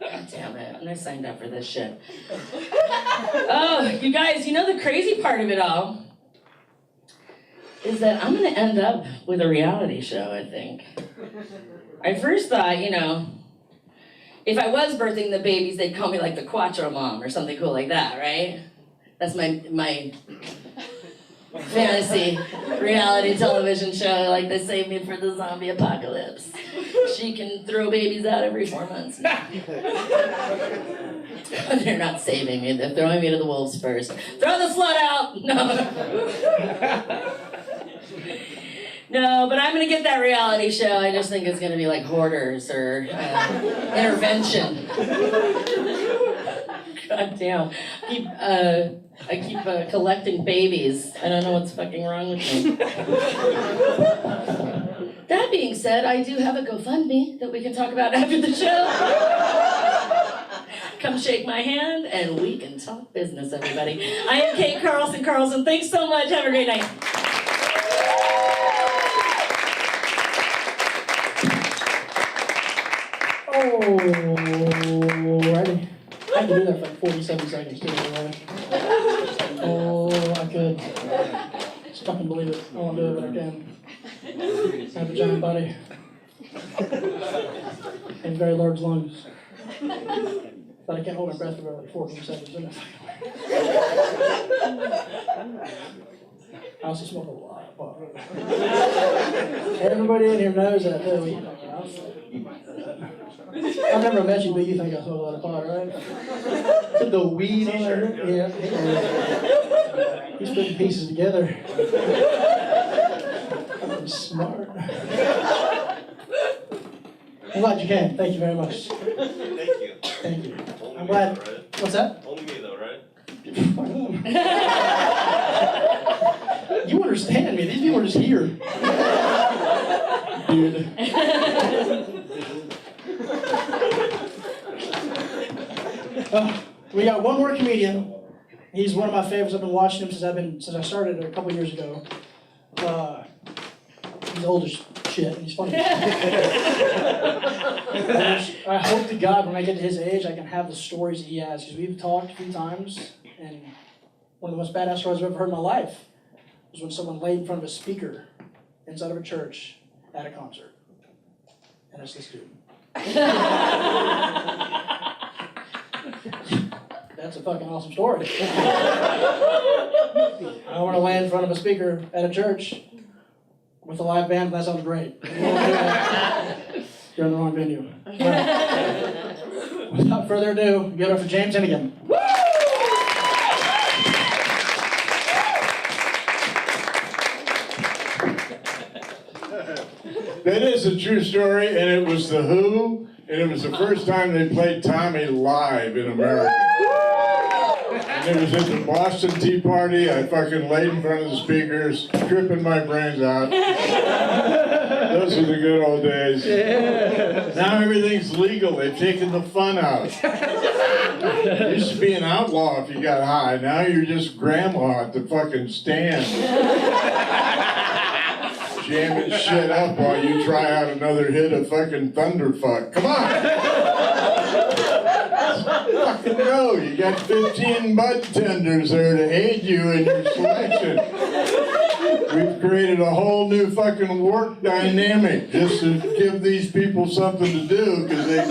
God damn it, and I signed up for this shit. Oh, you guys, you know the crazy part of it all is that I'm gonna end up with a reality show, I think. I first thought, you know, if I was birthing the babies, they'd call me like the Quattro Mom or something cool like that, right? That's my fantasy reality television show, like they saved me for the zombie apocalypse. She can throw babies out every 4 months. They're not saving me, they're throwing me to the wolves first. Throw the slut out! No. No, but I'm gonna get that reality show. I just think it's gonna be like Hoarders or Intervention. God damn. I keep collecting babies. I don't know what's fucking wrong with me. That being said, I do have a GoFundMe that we can talk about after the show. Come shake my hand and we can talk business, everybody. I am Kate Carlson. Thanks so much. Have a great night. Alrighty. I had to do that for like 47 seconds too, right? Oh, I could. Just fucking believe it. I won't do it, but I can. I have a giant body. And very large lungs. But I can't hold my breath for like 14 seconds. I also smoke a lot of pot. Everybody in here knows that, though. I've never met you, but you think I smoke a lot of pot, right? Put the weed on there. Yeah. He's putting pieces together. I'm smart. I'm glad you came. Thank you very much. Thank you. Thank you. Only I'm me glad. though, right? What's that? Only me though, right? You understand me. These people are just here. Dude. We got one more comedian. He's one of my favorites. I've been watching him since I started a couple years ago. He's old as shit, and he's funny. I hope to God when I get to his age, I can have the stories that he has, because we've talked a few times, and one of the most badass stories I've ever heard in my life was when someone laid in front of a speaker inside of a church at a concert. And it's this dude. That's a fucking awesome story. I want to lay in front of a speaker at a church with a live band. That sounds great. You're in the wrong venue. Right. Without further ado, give it up for James Hennigan. That is a true story, and it was The Who, and it was the first time they played Tommy live in America. And it was at the Boston Tea Party. I fucking laid in front of the speakers, tripping my brains out. Those were the good old days. Now everything's legal. They've taken the fun out. You used to be an outlaw if you got high. Now you're just grandma at the fucking stand. Jamming shit up while you try out another hit of fucking Thunderfuck. Come on! Fucking go! You got 15 bud tenders there to aid you in your selection. We've created a whole new fucking work dynamic just to give these people something to do because they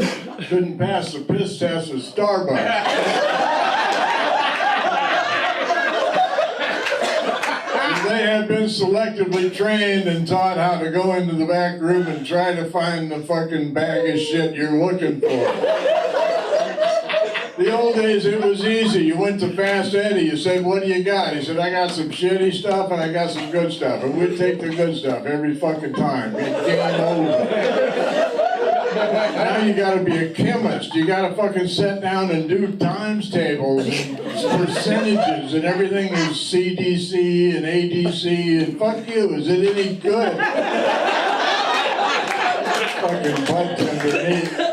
couldn't pass the piss test at Starbucks. They have been selectively trained and taught how to go into the back room and try to find the fucking bag of shit you're looking for. The old days, it was easy. You went to Fast Eddie, you said, what do you got? He said, I got some shitty stuff and I got some good stuff. And we'd take the good stuff every fucking time. Game over. Now you gotta be a chemist. You gotta fucking sit down and do times tables and percentages and everything is CDC and ADC and fuck you. Is it any good? Fucking bartender.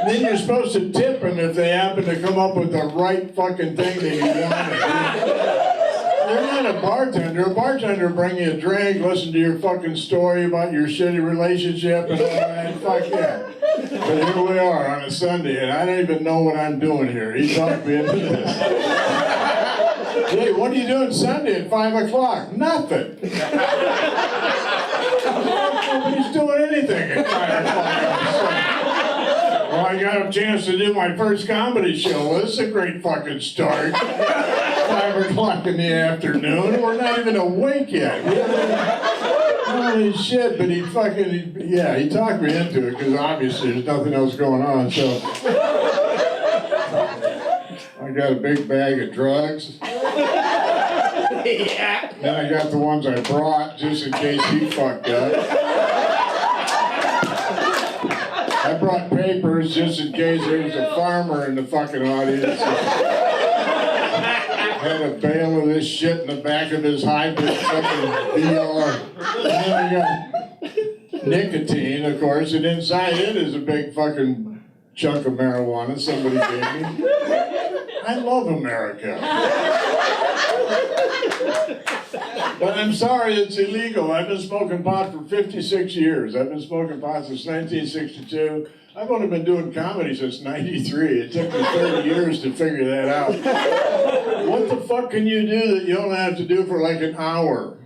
Then you're supposed to tip them if they happen to come up with the right fucking thing that you wanted. You're not a bartender. A bartender will bring you a drink, listen to your fucking story about your shitty relationship and all that. Fuck yeah. But here we are on a Sunday, and I don't even know what I'm doing here. He talked me into this. Hey, what are you doing Sunday at 5 o'clock? Nothing. Nobody's doing anything at 5 o'clock on Sunday. Well, I got a chance to do my first comedy show. Well, this is a great fucking start. 5 o'clock in the afternoon. We're not even awake yet. Holy shit, but he talked me into it because obviously there's nothing else going on, so. I got a big bag of drugs. Yeah. Then I got the ones I brought just in case he fucked up. I brought papers just in case there was a farmer in the fucking audience. Had a bale of this shit in the back of his hybrid fucking VR. And then I got nicotine, of course, and inside it is a big fucking chunk of marijuana somebody gave me. I love America. But I'm sorry, it's illegal. I've been smoking pot for 56 years. I've been smoking pot since 1962. I've only been doing comedy since 93. It took me 30 years to figure that out. What the fuck can you do that you only have to do for like an hour?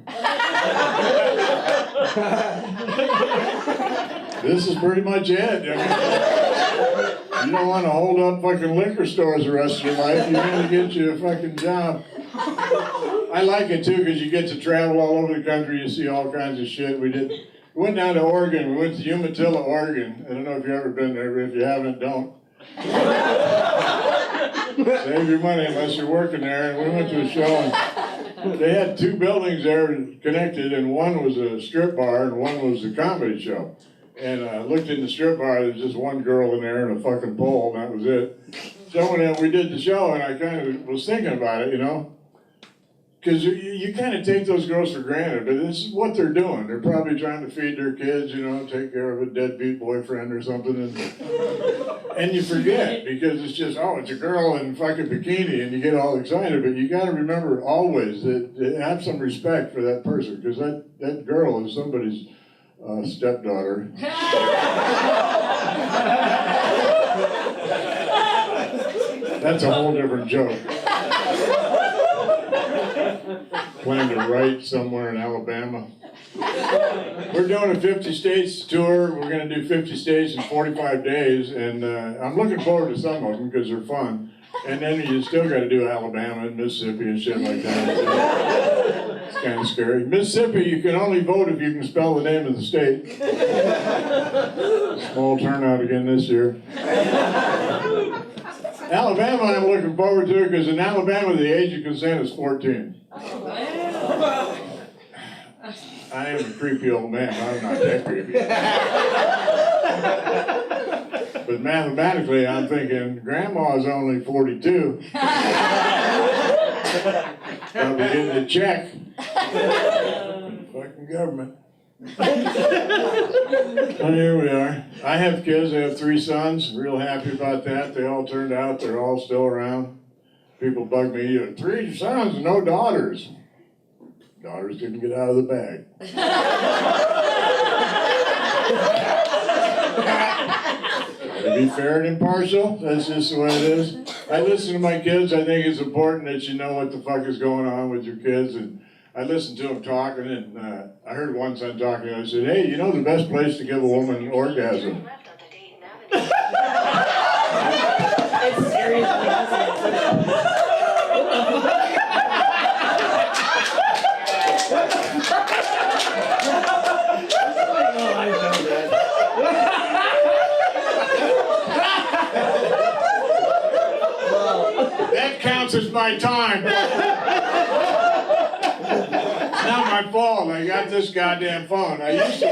This is pretty much it. I mean, you don't want to hold up fucking liquor stores the rest of your life. You're going to get you a fucking job. I like it too because you get to travel all over the country. You see all kinds of shit. We went down to Oregon. We went to Umatilla, Oregon. I don't know if you've ever been there, but if you haven't, don't. Save your money unless you're working there. And we went to a show, and they had two buildings there connected, and one was a strip bar and one was a comedy show. And I looked in the strip bar, there was just one girl in there and a fucking pole, and that was it. So when we did the show, and I kind of was thinking about it, you know, because you kind of take those girls for granted, but this is what they're doing. They're probably trying to feed their kids, you know, take care of a deadbeat boyfriend or something, and you forget because it's just, oh, it's a girl in fucking bikini, and you get all excited. But you got to remember always that have some respect for that person because that girl is somebody's stepdaughter. That's a whole different joke. Plan to write somewhere in Alabama. We're doing a 50 states tour. We're going to do 50 states in 45 days, and I'm looking forward to some of them because they're fun. And then you still got to do Alabama and Mississippi and shit like that. So it's kind of scary. Mississippi, you can only vote if you can spell the name of the state. Small turnout again this year. Alabama, I'm looking forward to it because in Alabama, the age of consent is 14. I am a creepy old man. I'm not that creepy. But mathematically, I'm thinking, Grandma's only 42. I'll be getting a check. Fucking government. So here we are. I have kids. I have 3 sons. Real happy about that. They all turned out. They're all still around. People bug me. You have 3 sons and no daughters. Daughters didn't get out of the bag. To be fair and impartial, that's just the way it is. I listen to my kids. I think it's important that you know what the fuck is going on with your kids. And I listened to them talking, and I heard one son talking, and I said, hey, you know the best place to give a woman an orgasm? It's seriously That counts as my time. not my fault. I got this goddamn phone. I used to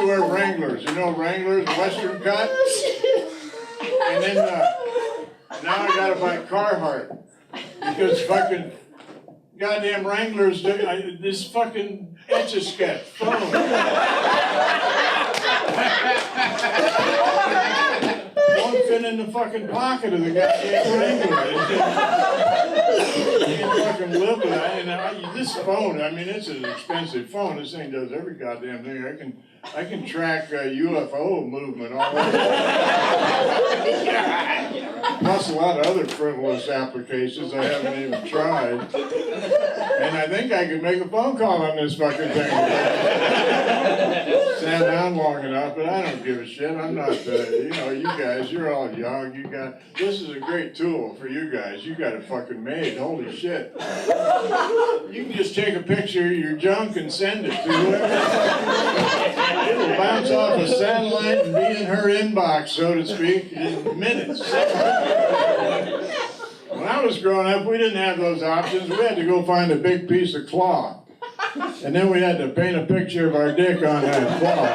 wear Wranglers. You know Wranglers, Western cut. And then now I gotta buy Carhartt because fucking goddamn Wranglers. This fucking Etch-a-Sketch phone. Won't fit in the fucking pocket of the goddamn Wrangler. You can't fucking live with that. And this phone, I mean, it's an expensive phone. This thing does every goddamn thing. I can track UFO movement all over. Plus a lot of other frivolous applications I haven't even tried. And I think I can make a phone call on this fucking thing. Sat down long enough, but I don't give a shit. I'm not, you guys, you're all young. This is a great tool for you guys. You got it fucking made. Holy shit. You can just take a picture of your junk and send it to whoever. It'll bounce off a satellite and be in her inbox, so to speak, in minutes. When I was growing up, we didn't have those options. We had to go find a big piece of cloth. And then we had to paint a picture of our dick on that cloth.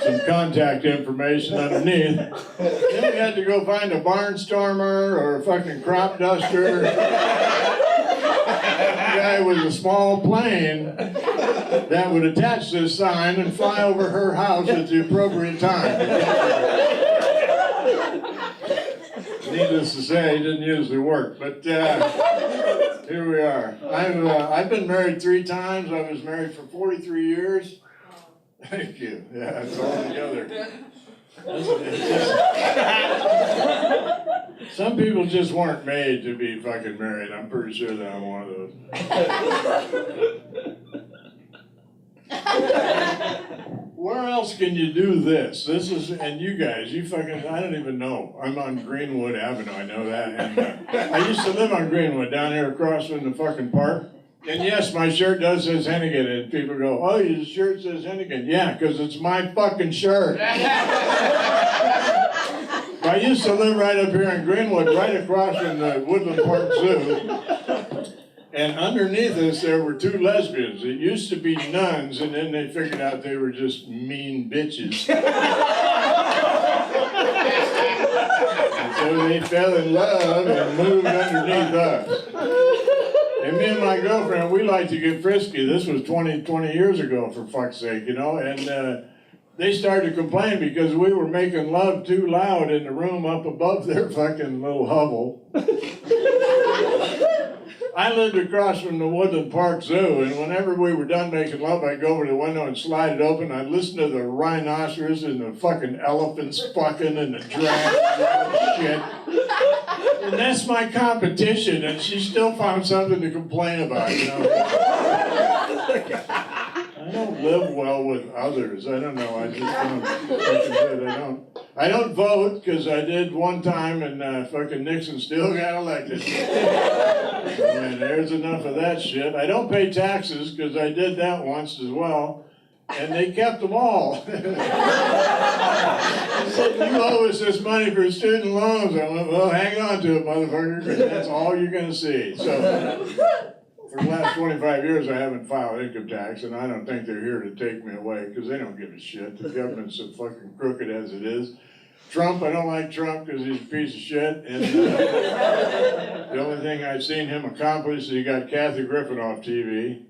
Some contact information underneath. Then we had to go find a barnstormer or a fucking crop duster. A guy with a small plane that would attach this sign and fly over her house at the appropriate time. Needless to say, it didn't usually work, but here we are. I've been married 3 times. I was married for 43 years. Thank you. Yeah, it's all together. Some people just weren't made to be fucking married. I'm pretty sure that I'm one of those. Where else can you do this? This is, and you guys, I don't even know. I'm on Greenwood Avenue, I know that. And I used to live on Greenwood, down here across from the fucking park. And yes, my shirt does says Hennigan, and people go, oh, your shirt says Hennigan. Yeah, because it's my fucking shirt. I used to live right up here in Greenwood, right across from the Woodland Park Zoo. And underneath us, there were 2 lesbians. It used to be nuns, and then they figured out they were just mean bitches. And so they fell in love and moved underneath us. And me and my girlfriend, we like to get frisky. This was 20 years ago, for fuck's sake, And they started to complain because we were making love too loud in the room up above their fucking little hovel. I lived across from the Woodland Park Zoo, and whenever we were done making love, I'd go over to the window and slide it open. I'd listen to the rhinoceros and the fucking elephants fucking and the giraffes and shit. And that's my competition, and she still found something to complain about, I don't live well with others. I don't know. I just don't. Like I said, I don't vote because I did one time and fucking Nixon still got elected. And there's enough of that shit. I don't pay taxes because I did that once as well. And they kept them all. They said, you owe us this money for student loans. I went, well, hang on to it, motherfucker, because that's all you're going to see. So, for the last 25 years, I haven't filed income tax, and I don't think they're here to take me away, because they don't give a shit. The government's so fucking crooked as it is. Trump, I don't like Trump because he's a piece of shit, and the only thing I've seen him accomplish is he got Kathy Griffin off TV.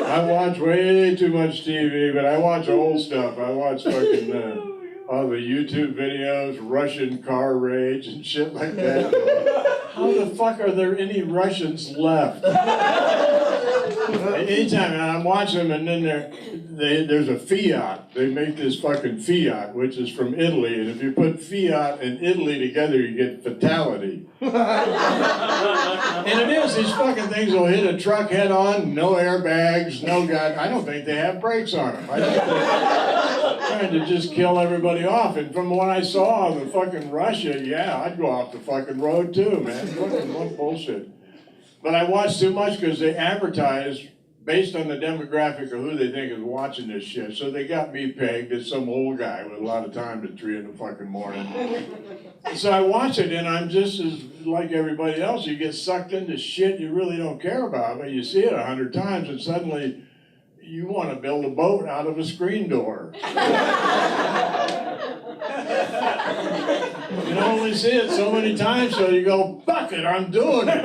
I watch way too much TV, but I watch old stuff. I watch fucking all the YouTube videos, Russian car rage and shit like that. How the fuck are there any Russians left? Anytime I'm watching them, and then there's a Fiat. They make this fucking Fiat, which is from Italy, and if you put Fiat and Italy together, you get fatality. And it is, these fucking things will hit a truck head on, no airbags, no god. I don't think they have brakes on them. I think they're trying to just kill everybody off. And from what I saw of the fucking Russia, yeah, I'd go off the fucking road too, man. Fucking what bullshit. But I watch too much because they advertise based on the demographic of who they think is watching this shit. So they got me pegged as some old guy with a lot of time at 3 in the fucking morning. So I watch it and I'm just as like everybody else. You get sucked into shit you really don't care about, but you see it 100 times and suddenly you want to build a boat out of a screen door. You can only see it so many times, so you go, fuck it, I'm doing it.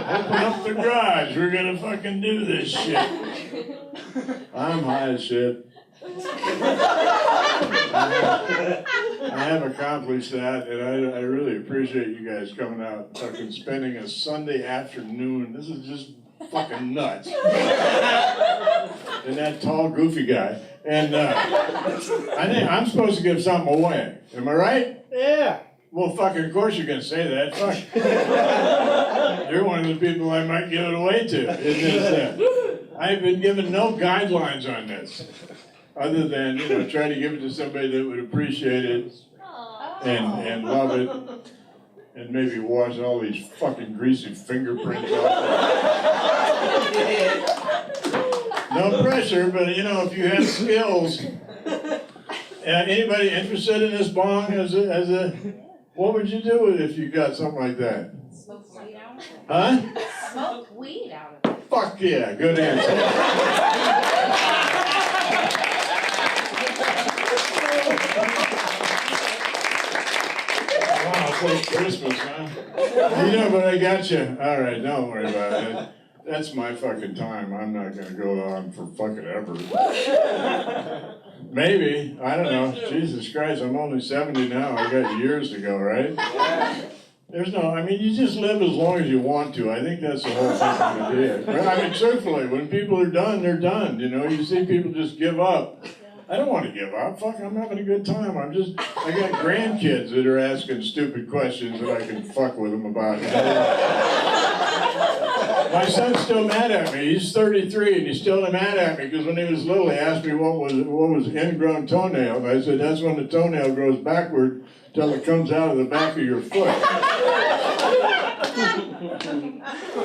Open up the garage, we're gonna fucking do this shit. I'm high as shit. I have accomplished that, and I really appreciate you guys coming out, fucking spending a Sunday afternoon. This is just fucking nuts. And that tall, goofy guy. And I think I'm supposed to give something away. Am I right? Yeah. Well, fucking, of course you're gonna say that. Fuck. You're one of the people I might give it away to. It's just, I've been given no guidelines on this, other than try to give it to somebody that would appreciate it and love it, and maybe wash all these fucking greasy fingerprints off. No pressure, but if you have skills. Anybody interested in this bong as a what would you do with it if you got something like that? Smoke weed out of it. Huh? Smoke weed out of it. Fuck yeah, good answer. Wow, it's like Christmas, huh? But I got you. All right, don't worry about it. That's my fucking time. I'm not gonna go on for fucking ever. Maybe, I don't know. Jesus Christ, I'm only 70 now. I got years to go, right? You just live as long as you want to. I think that's the whole fucking idea. Truthfully, when people are done, they're done. You see people just give up. I don't want to give up. Fuck, I'm having a good time. I got grandkids that are asking stupid questions that I can fuck with them about. My son's still mad at me. He's 33 and he's still mad at me because when he was little, he asked me what was ingrown toenail. And I said, that's when the toenail grows backward till it comes out of the back of your foot.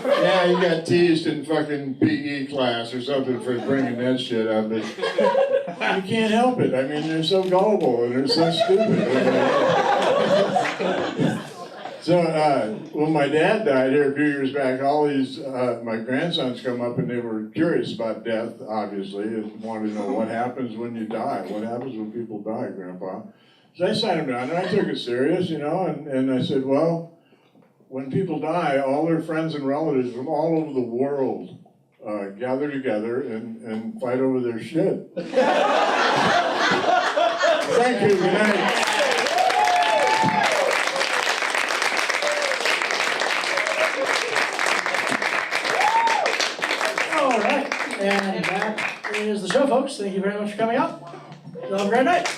Yeah, he got teased in fucking PE class or something for bringing that shit up. But you can't help it. They're so gullible and they're so stupid. So, when my dad died here a few years back, all these, my grandsons come up and they were curious about death, obviously, and wanted to know what happens when you die. What happens when people die, Grandpa? So I sat him down and I took it serious, and I said, well, when people die, all their friends and relatives from all over the world gather together and fight over their shit. Thank you, good night. All right, and that is the show, folks. Thank you very much for coming out. Have a great night.